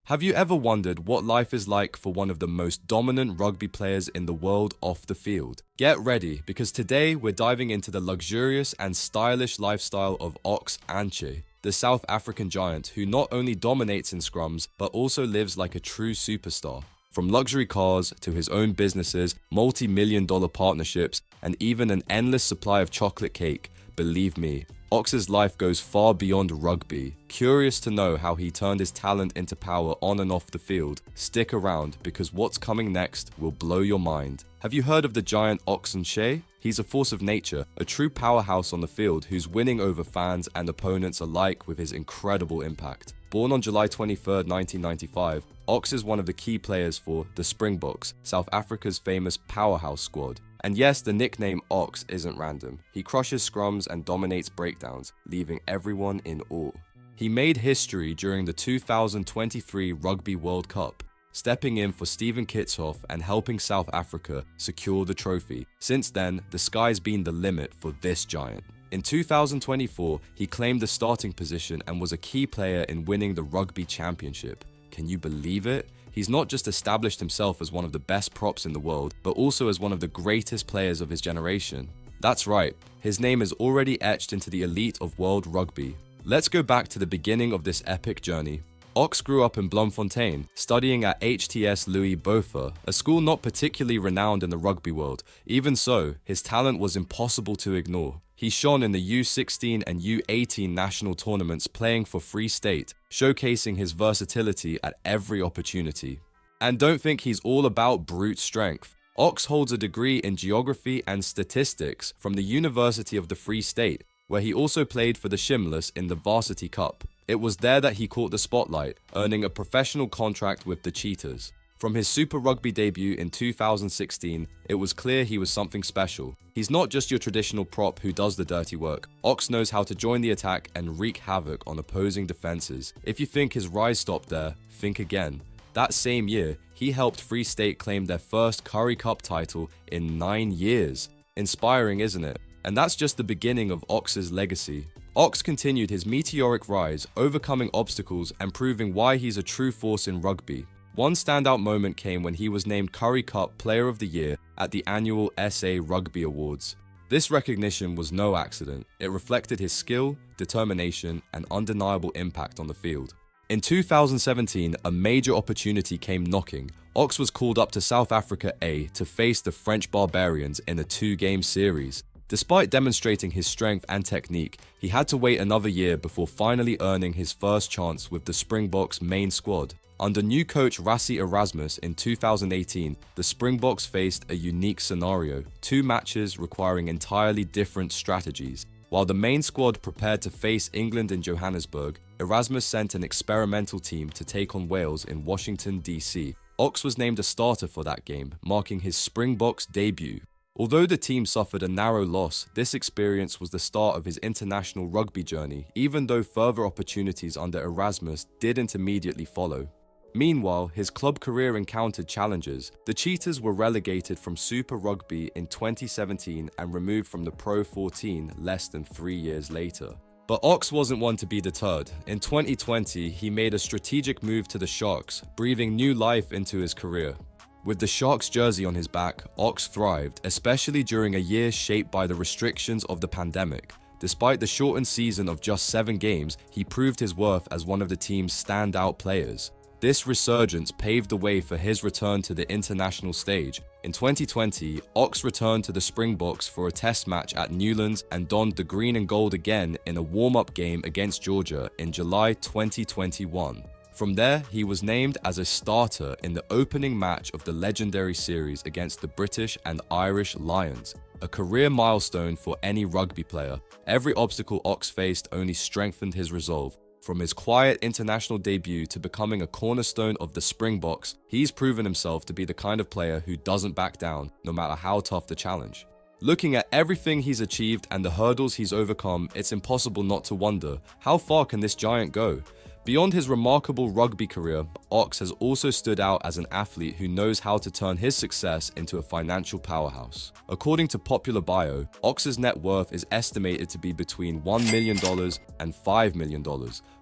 Have you ever wondered what life is like for one of the most dominant rugby players in the world off the field? Get ready, because today we're diving into the luxurious and stylish lifestyle of Oxs Nché, the South African giant who not only dominates in scrums, but also lives like a true superstar. From luxury cars to his own businesses, multi-million-dollar partnerships, and even an endless supply of chocolate cake, believe me, Oxs Life goes far beyond rugby. Curious to know how he turned his talent into power on and off the field? Stick around, because what's coming next will blow your mind. Have you heard of the giant Oxs Nché? He's a force of nature, a true powerhouse on the field who's winning over fans and opponents alike with his incredible impact. Born on July 23, 1995, Oxs is one of the key players for the Springboks, South Africa's famous powerhouse squad. And yes, the nickname Oxs isn't random. He crushes scrums and dominates breakdowns, leaving everyone in awe. He made history during the 2023 Rugby World Cup, stepping in for Steven Kitshoff and helping South Africa secure the trophy. Since then, the sky's been the limit for this giant. In 2024, he claimed the starting position and was a key player in winning the Rugby Championship. Can you believe it? He's not just established himself as one of the best props in the world, but also as one of the greatest players of his generation. That's right, his name is already etched into the elite of world rugby. Let's go back to the beginning of this epic journey. Oxs grew up in Bloemfontein, studying at HTS Louis Botha, a school not particularly renowned in the rugby world. Even so, his talent was impossible to ignore. He shone in the U16 and U18 national tournaments, playing for Free State, showcasing his versatility at every opportunity. And don't think he's all about brute strength. Oxs holds a degree in geography and statistics from the University of the Free State, where he also played for the Shimlers in the Varsity Cup. It was there that he caught the spotlight, earning a professional contract with the Cheetahs. From his Super Rugby debut in 2016, it was clear he was something special. He's not just your traditional prop who does the dirty work. Oxs knows how to join the attack and wreak havoc on opposing defenses. If you think his rise stopped there, think again. That same year, he helped Free State claim their first Currie Cup title in 9 years. Inspiring, isn't it? And that's just the beginning of Oxs' legacy. Oxs continued his meteoric rise, overcoming obstacles and proving why he's a true force in rugby. One standout moment came when he was named Currie Cup Player of the Year at the annual SA Rugby Awards. This recognition was no accident. It reflected his skill, determination, and undeniable impact on the field. In 2017, a major opportunity came knocking. Oxs was called up to South Africa A to face the French Barbarians in a 2-game series. Despite demonstrating his strength and technique, he had to wait another year before finally earning his first chance with the Springboks main squad. Under new coach Rassie Erasmus in 2018, the Springboks faced a unique scenario, 2 matches requiring entirely different strategies. While the main squad prepared to face England in Johannesburg, Erasmus sent an experimental team to take on Wales in Washington, D.C. Oxs was named a starter for that game, marking his Springboks debut. Although the team suffered a narrow loss, this experience was the start of his international rugby journey, even though further opportunities under Erasmus didn't immediately follow. Meanwhile, his club career encountered challenges. The Cheetahs were relegated from Super Rugby in 2017 and removed from the Pro 14 less than 3 years later. But Oxs wasn't one to be deterred. In 2020, he made a strategic move to the Sharks, breathing new life into his career. With the Sharks jersey on his back, Oxs thrived, especially during a year shaped by the restrictions of the pandemic. Despite the shortened season of just 7 games, he proved his worth as one of the team's standout players. This resurgence paved the way for his return to the international stage. In 2020, Oxs returned to the Springboks for a test match at Newlands and donned the green and gold again in a warm-up game against Georgia in July 2021. From there, he was named as a starter in the opening match of the legendary series against the British and Irish Lions, a career milestone for any rugby player. Every obstacle Oxs faced only strengthened his resolve. From his quiet international debut to becoming a cornerstone of the Springboks, he's proven himself to be the kind of player who doesn't back down, no matter how tough the challenge. Looking at everything he's achieved and the hurdles he's overcome, it's impossible not to wonder, how far can this giant go? Beyond his remarkable rugby career, Oxs has also stood out as an athlete who knows how to turn his success into a financial powerhouse. According to Popular Bio, Oxs' net worth is estimated to be between $1 million and $5 million.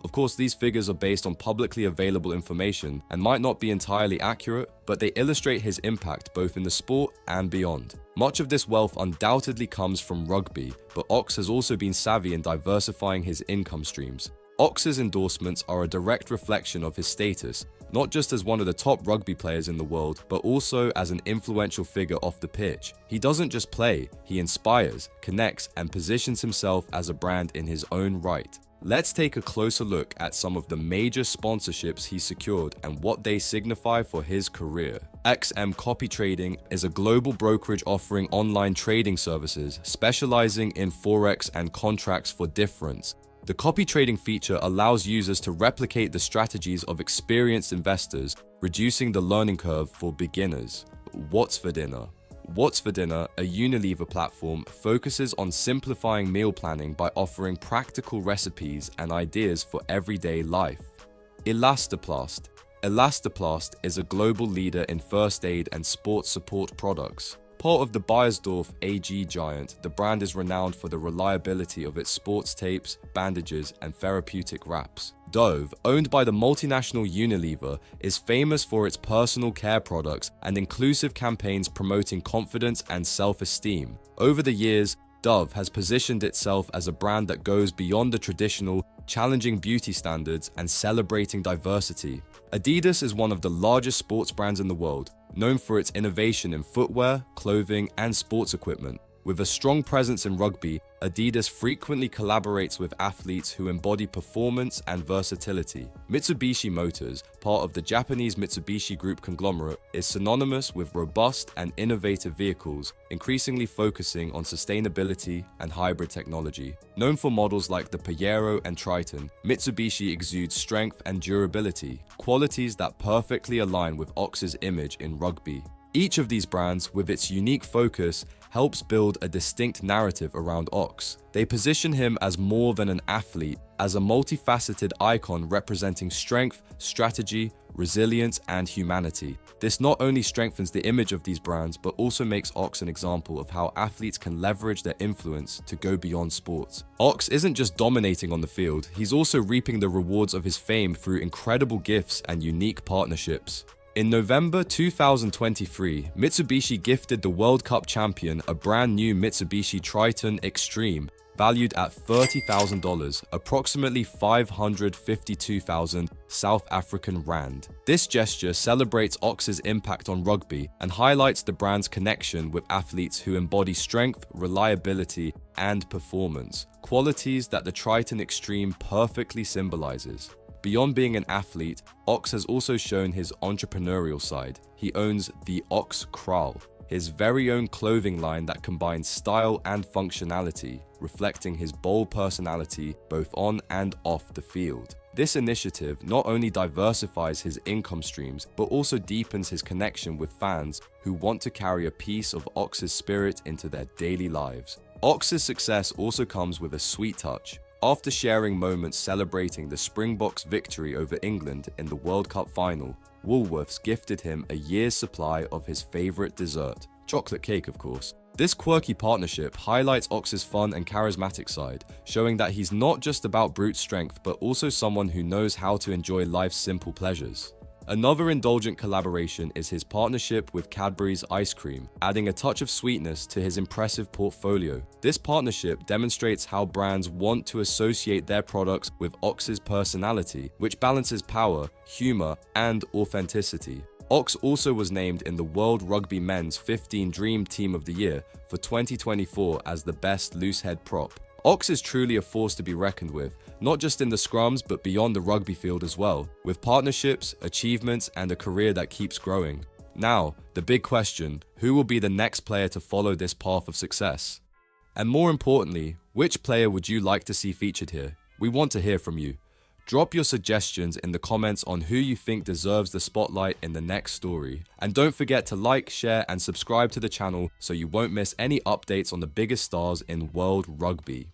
Of course, these figures are based on publicly available information and might not be entirely accurate, but they illustrate his impact both in the sport and beyond. Much of this wealth undoubtedly comes from rugby, but Oxs has also been savvy in diversifying his income streams. Oxs' endorsements are a direct reflection of his status, not just as one of the top rugby players in the world, but also as an influential figure off the pitch. He doesn't just play, he inspires, connects, and positions himself as a brand in his own right. Let's take a closer look at some of the major sponsorships he secured and what they signify for his career. XM Copy Trading is a global brokerage offering online trading services, specializing in forex and contracts for difference. The copy trading feature allows users to replicate the strategies of experienced investors, reducing the learning curve for beginners. What's for dinner? What's for Dinner, a Unilever platform, focuses on simplifying meal planning by offering practical recipes and ideas for everyday life. Elastoplast. Elastoplast is a global leader in first aid and sports support products. Part of the Beiersdorf AG giant, the brand is renowned for the reliability of its sports tapes, bandages, and therapeutic wraps. Dove, owned by the multinational Unilever, is famous for its personal care products and inclusive campaigns promoting confidence and self-esteem. Over the years, Dove has positioned itself as a brand that goes beyond the traditional, challenging beauty standards and celebrating diversity. Adidas is one of the largest sports brands in the world, known for its innovation in footwear, clothing, and sports equipment. With a strong presence in rugby, Adidas frequently collaborates with athletes who embody performance and versatility. Mitsubishi Motors, part of the Japanese Mitsubishi Group conglomerate, is synonymous with robust and innovative vehicles, increasingly focusing on sustainability and hybrid technology. Known for models like the Pajero and Triton, Mitsubishi exudes strength and durability, qualities that perfectly align with Oxs' image in rugby. Each of these brands, with its unique focus, helps build a distinct narrative around Oxs. They position him as more than an athlete, as a multifaceted icon representing strength, strategy, resilience, and humanity. This not only strengthens the image of these brands, but also makes Oxs an example of how athletes can leverage their influence to go beyond sports. Oxs isn't just dominating on the field, he's also reaping the rewards of his fame through incredible gifts and unique partnerships. In November 2023, Mitsubishi gifted the World Cup champion a brand new Mitsubishi Triton Extreme, valued at $30,000, approximately 552,000 South African rand. This gesture celebrates Oxs' impact on rugby and highlights the brand's connection with athletes who embody strength, reliability, and performance, qualities that the Triton Extreme perfectly symbolizes. Beyond being an athlete, Oxs has also shown his entrepreneurial side. He owns the Oxs Kral, his very own clothing line that combines style and functionality, reflecting his bold personality both on and off the field. This initiative not only diversifies his income streams, but also deepens his connection with fans who want to carry a piece of Oxs' spirit into their daily lives. Oxs' success also comes with a sweet touch. After sharing moments celebrating the Springboks' victory over England in the World Cup final, Woolworths gifted him a year's supply of his favorite dessert, chocolate cake of course. This quirky partnership highlights Oxs' fun and charismatic side, showing that he's not just about brute strength but also someone who knows how to enjoy life's simple pleasures. Another indulgent collaboration is his partnership with Cadbury's ice cream, adding a touch of sweetness to his impressive portfolio. This partnership demonstrates how brands want to associate their products with Oxs' personality, which balances power, humor, and authenticity. Oxs also was named in the World Rugby Men's 15 Dream Team of the Year for 2024 as the best loosehead prop. Oxs is truly a force to be reckoned with, not just in the scrums but beyond the rugby field as well, with partnerships, achievements, and a career that keeps growing. Now, the big question, who will be the next player to follow this path of success? And more importantly, which player would you like to see featured here? We want to hear from you. Drop your suggestions in the comments on who you think deserves the spotlight in the next story. And don't forget to like, share, and subscribe to the channel so you won't miss any updates on the biggest stars in world rugby.